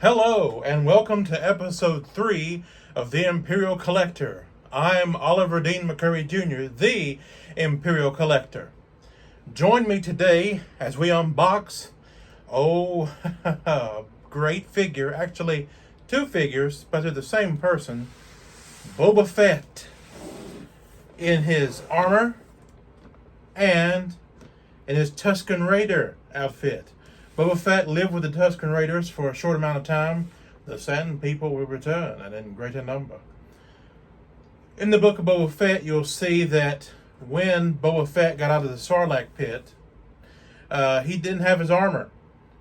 Hello, and welcome to episode 3 of the Imperial Collector. I'm Oliver Dean McCurry Jr., the Imperial Collector. Join me today as we unbox, great figure, actually two figures, but they're the same person, Boba Fett, in his armor and in his Tusken Raider outfit. Boba Fett lived with the Tusken Raiders for a short amount of time. The saddened people will return, and in greater number. In the book of Boba Fett, you'll see that when Boba Fett got out of the Sarlacc pit, he didn't have his armor.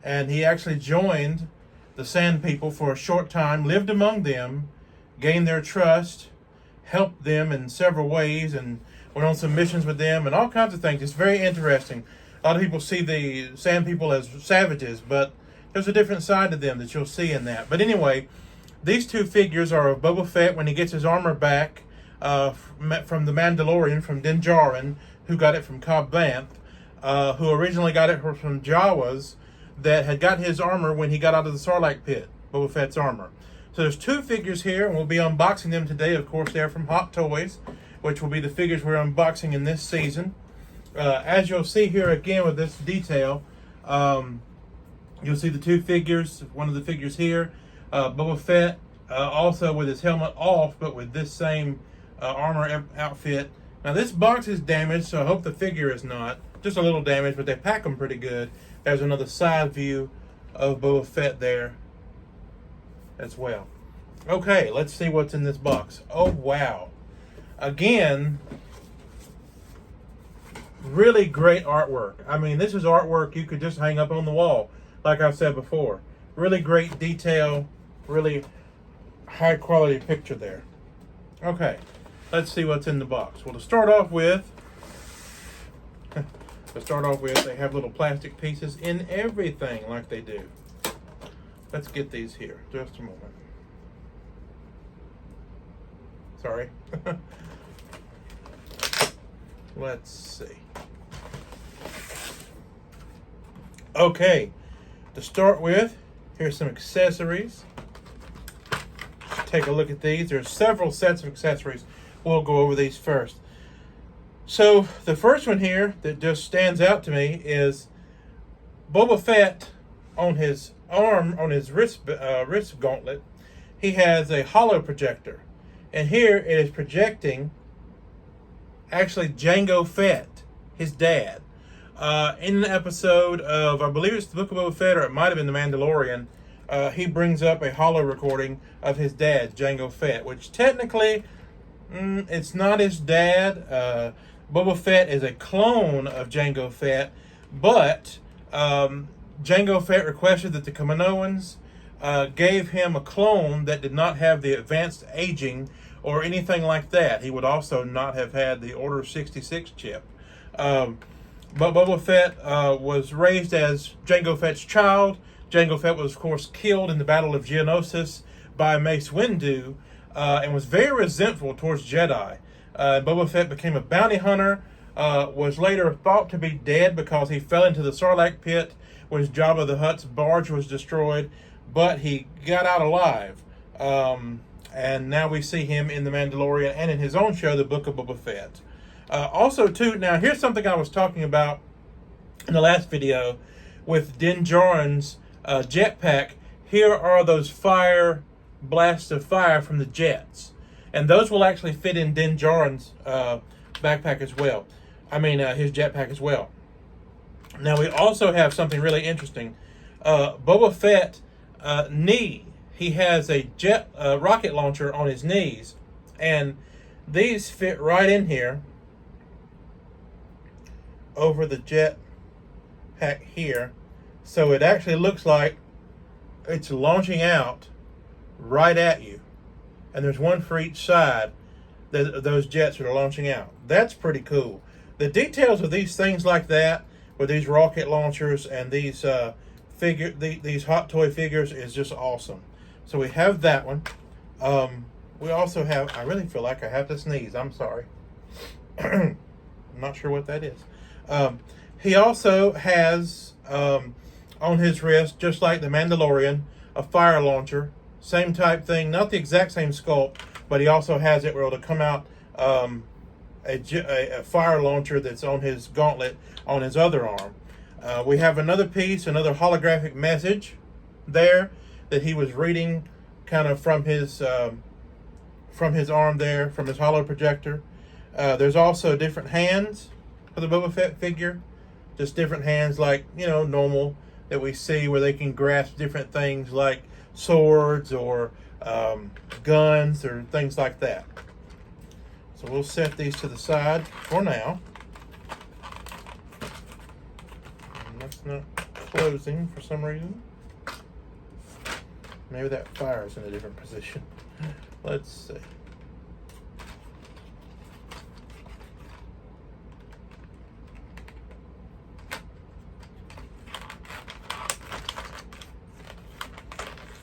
And he actually joined the Sand People for a short time, lived among them, gained their trust, helped them in several ways, and went on some missions with them, and all kinds of things. It's very interesting. A lot of people see the Sand People as savages, but there's a different side to them that you'll see in that. But anyway, these two figures are of Boba Fett when he gets his armor back from the Mandalorian, from Din Djarin, who got it from Cobb Vanth, who originally got it from Jawas, that had got his armor when he got out of the Sarlacc pit, Boba Fett's armor. So there's two figures here, and we'll be unboxing them today. Of course, they're from Hot Toys, which will be the figures we're unboxing in this season. As you'll see here again with this detail, you'll see the two figures, one of the figures here, Boba Fett, also with his helmet off, but with this same armor outfit. Now this box is damaged, so I hope the figure is not. Just a little damaged, but they pack them pretty good. There's another side view of Boba Fett there as well. Okay, let's see what's in this box. Oh, wow. Again, really great artwork. I mean, this is artwork you could just hang up on the wall, like I've said before. Really great detail, really high quality picture there. Okay, let's see what's in the box. Well, to start off with, they have little plastic pieces in everything like they do. Let's get these here. Just a moment. Sorry. Let's see. Okay, to start with, here's some accessories. Take a look at these. There's several sets of accessories. We'll go over these first. So the first one here that just stands out to me is Boba Fett on his arm, on his wrist gauntlet. He has a holo projector, and here it is projecting actually Jango Fett, his dad. In an episode of, I believe it's the Book of Boba Fett, or it might have been the Mandalorian, he brings up a holo recording of his dad, Jango Fett, which technically, it's not his dad. Boba Fett is a clone of Jango Fett, but Jango Fett requested that the Kaminoans gave him a clone that did not have the advanced aging or anything like that. He would also not have had the Order 66 chip. But Boba Fett was raised as Jango Fett's child. Jango Fett was, of course, killed in the Battle of Geonosis by Mace Windu, and was very resentful towards Jedi. Boba Fett became a bounty hunter, was later thought to be dead because he fell into the Sarlacc pit when Jabba the Hutt's barge was destroyed, but he got out alive. And now we see him in The Mandalorian and in his own show, The Book of Boba Fett. Also, too, now here's something I was talking about in the last video with Din Djarin's jetpack. Here are those blasts of fire from the jets. And those will actually fit in Din Djarin's backpack as well. I mean, his jetpack as well. Now, we also have something really interesting. Boba Fett knee. He has a rocket launcher on his knees, and these fit right in here over the jet pack here, so it actually looks like it's launching out right at you, and there's one for each side of those jets that are launching out. That's pretty cool. The details of these things like that, with these rocket launchers and these these hot toy figures, is just awesome. So we have that one. We also have, I really feel like I have to sneeze. I'm sorry. I'm not sure what that is. He also has on his wrist, just like the Mandalorian, a fire launcher. Same type thing, not the exact same sculpt, but he also has it where it'll come out a fire launcher that's on his gauntlet on his other arm. We have another piece, another holographic message there that he was reading kind of from his arm there, from his holo projector. There's also different hands for the Boba Fett figure. Just different hands like, normal that we see where they can grasp different things like swords or guns or things like that. So we'll set these to the side for now. And that's not closing for some reason. Maybe that fire is in a different position. Let's see.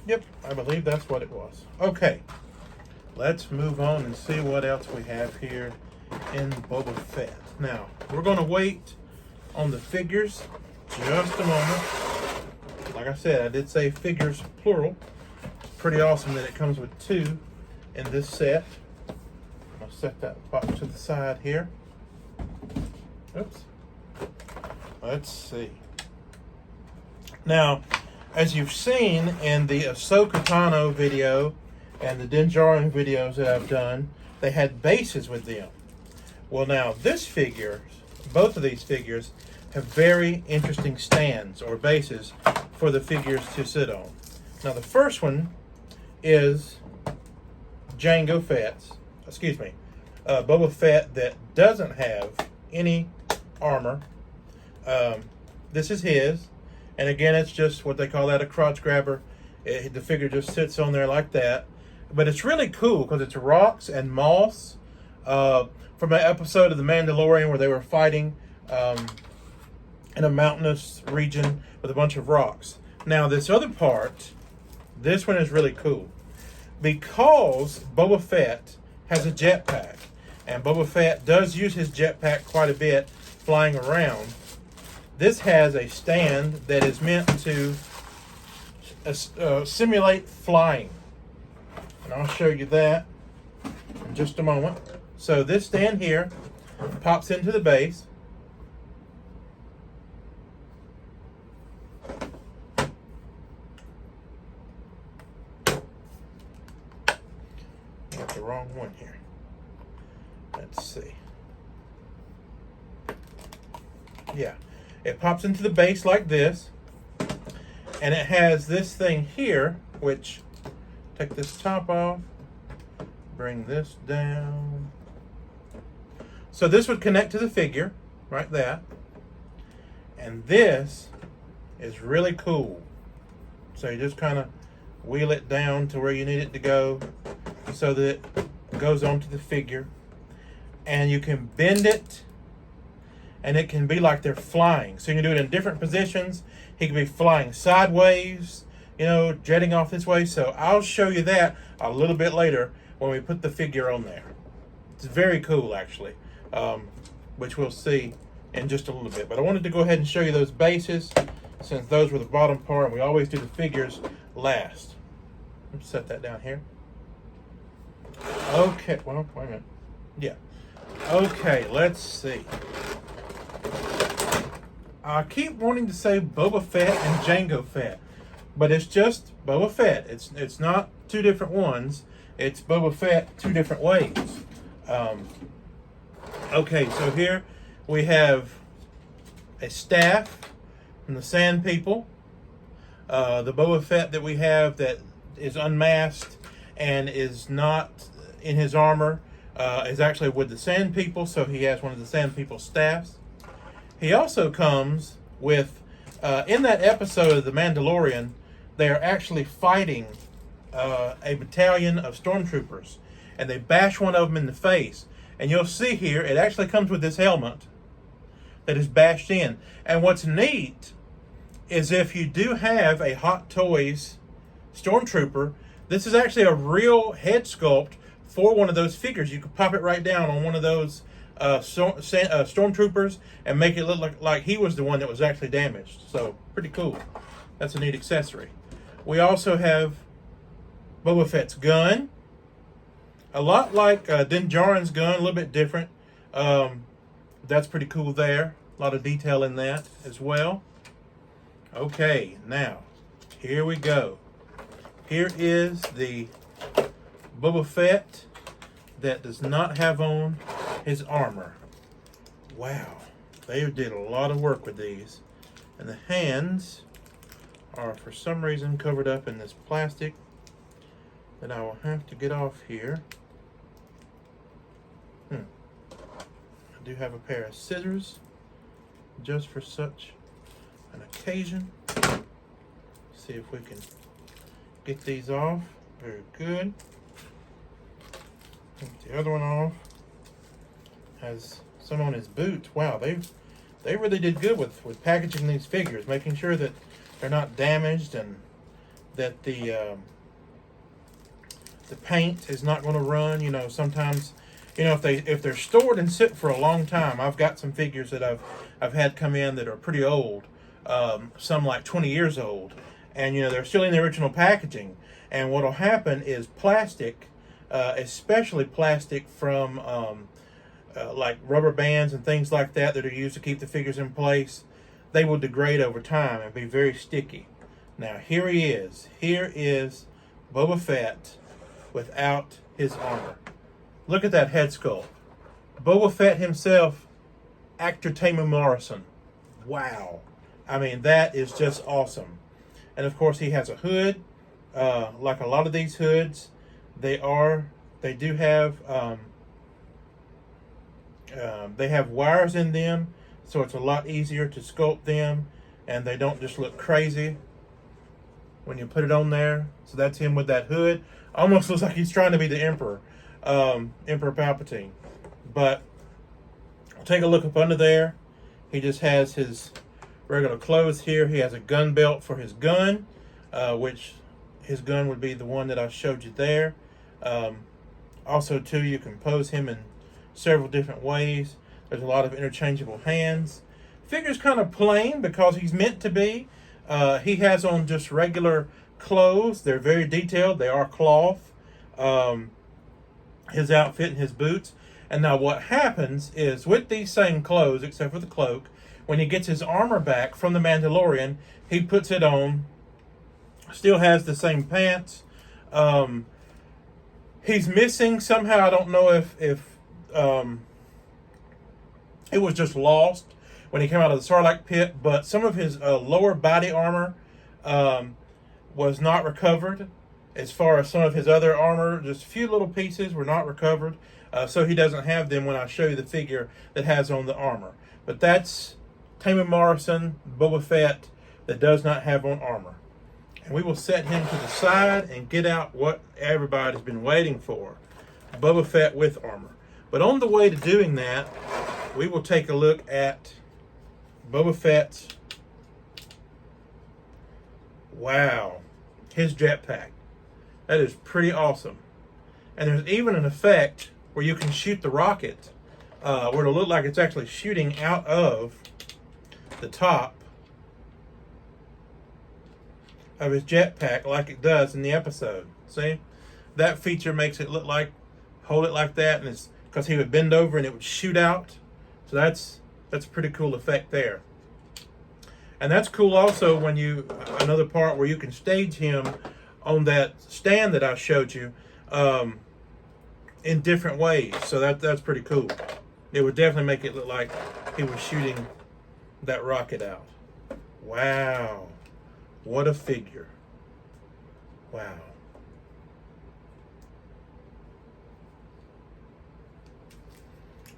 Yep, I believe that's what it was. Okay, let's move on and see what else we have here in Boba Fett. Now, we're going to wait on the figures just a moment. Like I said, I did say figures plural. It's pretty awesome that it comes with 2 in this set. I'll set that box to the side here. Oops. Let's see. Now, as you've seen in the Ahsoka Tano video and the Din Djarin videos that I've done, they had bases with them. Well, now this figure, both of these figures, have very interesting stands or bases for the figures to sit on. Now the first one is Boba Fett that doesn't have any armor. This is his. And again, it's just what they call that, a crotch grabber. The figure just sits on there like that. But it's really cool because it's rocks and moss from an episode of The Mandalorian where they were fighting in a mountainous region with a bunch of rocks. Now, this other part, this one is really cool because Boba Fett has a jetpack. And Boba Fett does use his jetpack quite a bit flying around. This has a stand that is meant to simulate flying. And I'll show you that in just a moment. So this stand here pops into the base. Got the wrong one here. Let's see. Yeah. It pops into the base like this, and it has this thing here, which, take this top off, bring this down. So this would connect to the figure, like that. And this is really cool. So you just kind of wheel it down to where you need it to go so that it goes onto the figure. And you can bend it, and it can be like they're flying. So you can do it in different positions. He can be flying sideways, jetting off this way. So I'll show you that a little bit later when we put the figure on there. It's very cool, actually, which we'll see in just a little bit. But I wanted to go ahead and show you those bases since those were the bottom part, and we always do the figures last. Let's set that down here. Okay, well, wait a minute. Yeah. Okay, let's see. I keep wanting to say Boba Fett and Jango Fett, but it's just Boba Fett. It's not 2 different ones. It's Boba Fett 2 different ways. Okay, so here we have a staff from the Sand People. The Boba Fett that we have that is unmasked and is not in his armor is actually with the Sand People, so he has one of the Sand People staffs. He also comes with, in that episode of The Mandalorian, they are actually fighting a battalion of stormtroopers, and they bash one of them in the face. And you'll see here, it actually comes with this helmet that is bashed in. And what's neat is if you do have a Hot Toys stormtrooper, this is actually a real head sculpt for one of those figures. You could pop it right down on one of those stormtroopers and make it look like he was the one that was actually damaged. So pretty cool. That's a neat accessory. We also have Boba Fett's gun. A lot like Din Djarin's gun, a little bit different. That's pretty cool there. A lot of detail in that as well. Okay, now, here we go. Here is the Boba Fett that does not have on his armor. Wow, they did a lot of work with these. And the hands are for some reason covered up in this plastic that I will have to get off here. I do have a pair of scissors just for such an occasion. See if we can get these off. Very good. Get the other one off. Has some on his boots. Wow, they really did good with packaging these figures, making sure that they're not damaged and that the paint is not going to run. You know, sometimes, you know, if they're stored and sit for a long time. I've got some figures that I've had come in that are pretty old, some like 20 years old, and you know they're still in the original packaging. And what'll happen is plastic, especially plastic from like rubber bands and things like that are used to keep the figures in place, they will degrade over time and be very sticky. Now here he is. Here is Boba Fett without his armor. Look at that head sculpt. Boba Fett himself, actor Tamu Morrison. Wow. I mean, that is just awesome. And of course he has a hood. Like a lot of these hoods, they do have they have wires in them, so it's a lot easier to sculpt them, and they don't just look crazy when you put it on there. So that's him with that hood. Almost looks like he's trying to be the Emperor, Emperor Palpatine. But take a look up under there. He just has his regular clothes here. He has a gun belt for his gun, which his gun would be the one that I showed you there. Also, too, you can pose him in several different ways. There's a lot of interchangeable hands. Figure's kind of plain because he's meant to be. He has on just regular clothes. They're very detailed. They are cloth. His outfit and his boots. And now what happens is with these same clothes, except for the cloak, when he gets his armor back from the Mandalorian, he puts it on. Still has the same pants. He's missing somehow. I don't know if it was just lost when he came out of the Sarlacc pit, but some of his lower body armor was not recovered. As far as some of his other armor, just a few little pieces were not recovered. So he doesn't have them when I show you the figure that has on the armor. But that's Tamu Morrison, Boba Fett, that does not have on armor. And we will set him to the side and get out what everybody's been waiting for. Boba Fett with armor. But on the way to doing that, we will take a look at Boba Fett's, wow, his jetpack. That is pretty awesome. And there's even an effect where you can shoot the rocket, where it'll look like it's actually shooting out of the top of his jetpack like it does in the episode. See? That feature makes it look like, hold it like that, and it's because he would bend over and it would shoot out. So that's a pretty cool effect there. And that's cool also when you, another part where you can stage him on that stand that I showed you in different ways. So that's pretty cool. It would definitely make it look like he was shooting that rocket out. Wow. What a figure. Wow.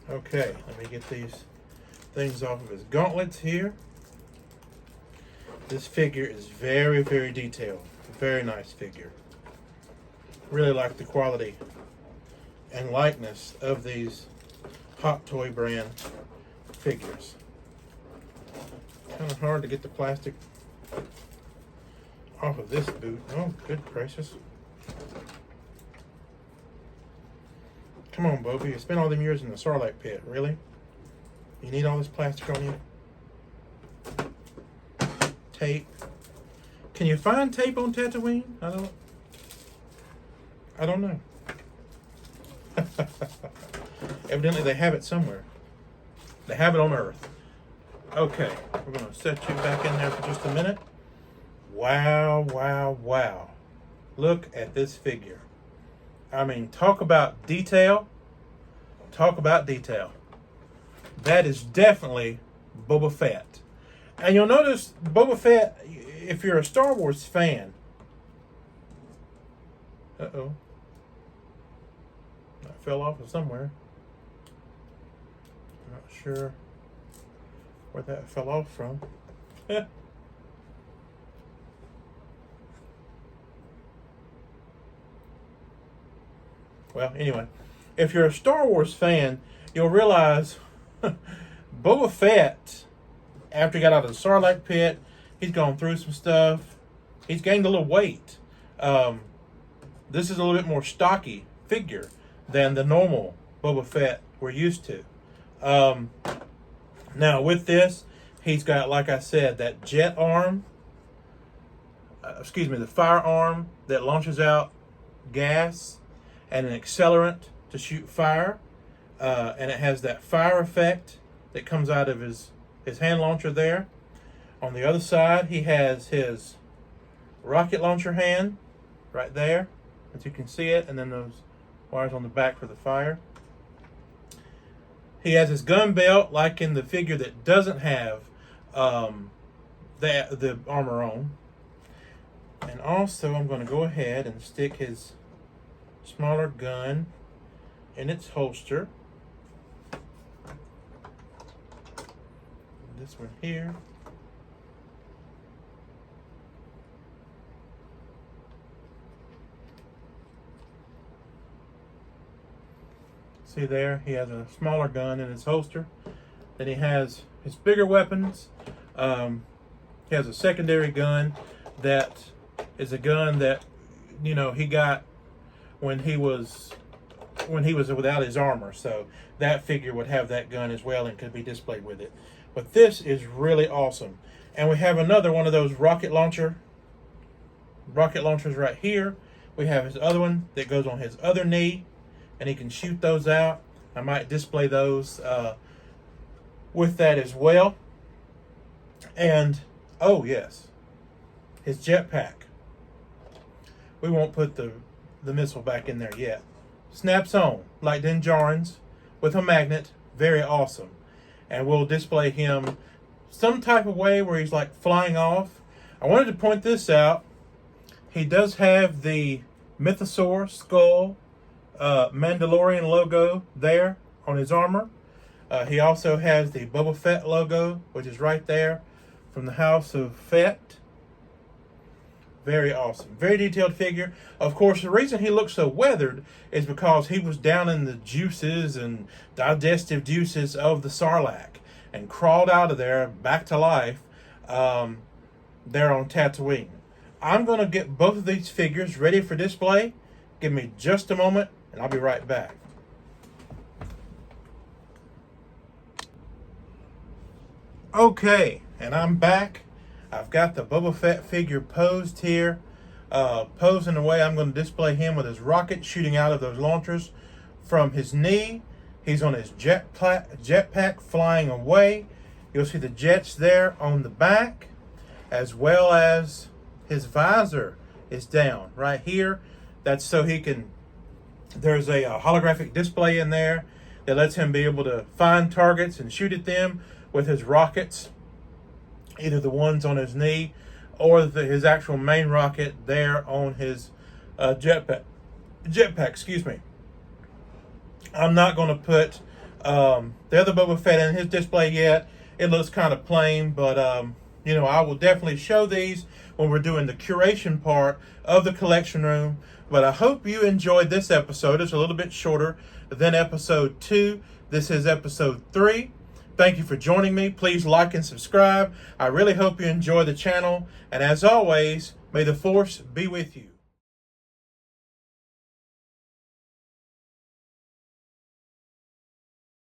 Okay, let me get these things off of his gauntlets here. This figure is very, very detailed. Very nice figure. Really like the quality and likeness of these Hot Toy brand figures. Kind of hard to get the plastic off of this boot. Oh, good gracious. Come on, Boba. You spent all them years in the Sarlacc pit. Really? You need all this plastic on you? Tape. Can you find tape on Tatooine? I don't know. Evidently they have it somewhere. They have it on Earth. Okay, we're going to set you back in there for just a minute. Wow, wow, wow. Look at this figure. I mean, talk about detail. Talk about detail. That is definitely Boba Fett. And you'll notice Boba Fett, if you're a Star Wars fan. Uh-oh. That fell off of somewhere. I'm not sure where that fell off from. Well, anyway, if you're a Star Wars fan, you'll realize Boba Fett, after he got out of the Sarlacc pit, he's gone through some stuff. He's gained a little weight. This is a little bit more stocky figure than the normal Boba Fett we're used to. Now, with this, he's got, like I said, that jet arm. The firearm that launches out gas and an accelerant to shoot fire. And it has that fire effect that comes out of his hand launcher there. On the other side, he has his rocket launcher hand right there, as you can see it, and then those wires on the back for the fire. He has his gun belt, like in the figure that doesn't have the armor on. And also, I'm going to go ahead and stick his smaller gun in its holster. This one here. See there, he has a smaller gun in his holster. Then he has his bigger weapons. He has a secondary gun that is a gun that, you know, he got when he was without his armor. So that figure would have that gun as well and could be displayed with it. But this is really awesome. And we have another one of those rocket launchers right here. We have his other one that goes on his other knee, and he can shoot those out. I might display those with that as well. And, oh yes, his jetpack. We won't put the missile back in there yet. Snaps on, like Din Djarin's, with a magnet. Very awesome. And we'll display him some type of way where he's like flying off. I wanted to point this out. He does have the Mythosaur skull Mandalorian logo there on his armor. He also has the Boba Fett logo, which is right there from the House of Fett. Very awesome. Very detailed figure. Of course, the reason he looks so weathered is because he was down in the juices and digestive juices of the Sarlacc and crawled out of there back to life there on Tatooine. I'm going to get both of these figures ready for display. Give me just a moment, and I'll be right back. Okay, and I'm back. I've got the Boba Fett figure posed here. Posed in a way I'm going to display him with his rocket shooting out of those launchers from his knee. He's on his jetpack flying away. You'll see the jets there on the back, as well as his visor is down right here. That's so he can, there's a holographic display in there that lets him be able to find targets and shoot at them with his rockets, either the ones on his knee or his actual main rocket there on his jetpack. Excuse me. I'm not going to put the other Boba Fett in his display yet. It looks kind of plain, but you know, I will definitely show these when we're doing the curation part of the collection room. But I hope you enjoyed this episode. It's a little bit shorter than episode 2. This is episode 3. Thank you for joining me. Please like and subscribe. I really hope you enjoy the channel. And as always, may the Force be with you.